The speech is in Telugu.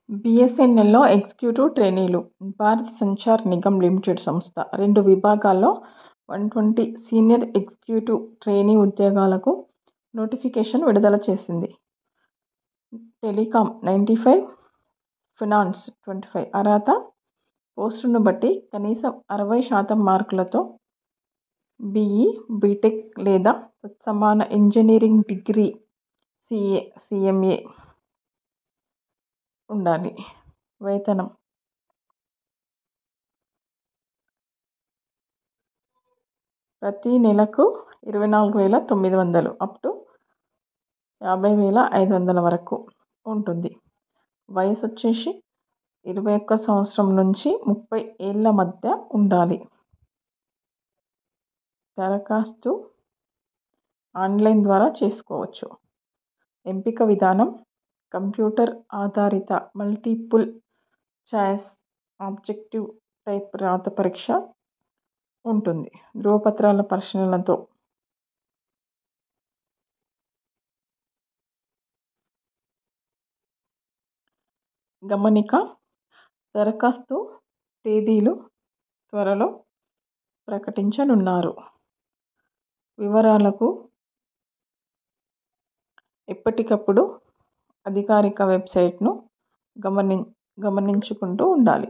బీఎస్ఎన్ఎల్లో ఎగ్జిక్యూటివ్ ట్రైనీలు. భారత్ సంచార్ నిగమ్ లిమిటెడ్ సంస్థ 2 విభాగాల్లో 120 సీనియర్ ఎగ్జిక్యూటివ్ ట్రైనీ ఉద్యోగాలకు నోటిఫికేషన్ విడుదల చేసింది. Telecom 95, finance 25. అర్హత పోస్టును బట్టి కనీసం 60% మార్కులతో బీఈ, బీటెక్ లేదా తత్సమాన ఇంజనీరింగ్ డిగ్రీ, సీఏ, సీఎంఏ ఉండాలి. వేతనం ప్రతి నెలకు 24,900 అప్ టు 50,500 వరకు ఉంటుంది. వయసు వచ్చేసి 21 సంవత్సరం నుంచి 30 ఏళ్ల మధ్య ఉండాలి. దరఖాస్తు ఆన్లైన్ ద్వారా చేసుకోవచ్చు. ఎంపిక విధానం కంప్యూటర్ ఆధారిత మల్టిపుల్ చాయిస్ ఆబ్జెక్టివ్ టైప్ రాత పరీక్ష ఉంటుంది. ధ్రువపత్రాల పరిశీలనతో గమనిక. దరఖాస్తు తేదీలు త్వరలో ప్రకటించనున్నారు. వివరాలకు ఎప్పటికప్పుడు అధికారిక వెబ్సైట్ను గమనించుకుంటూ ఉండాలి.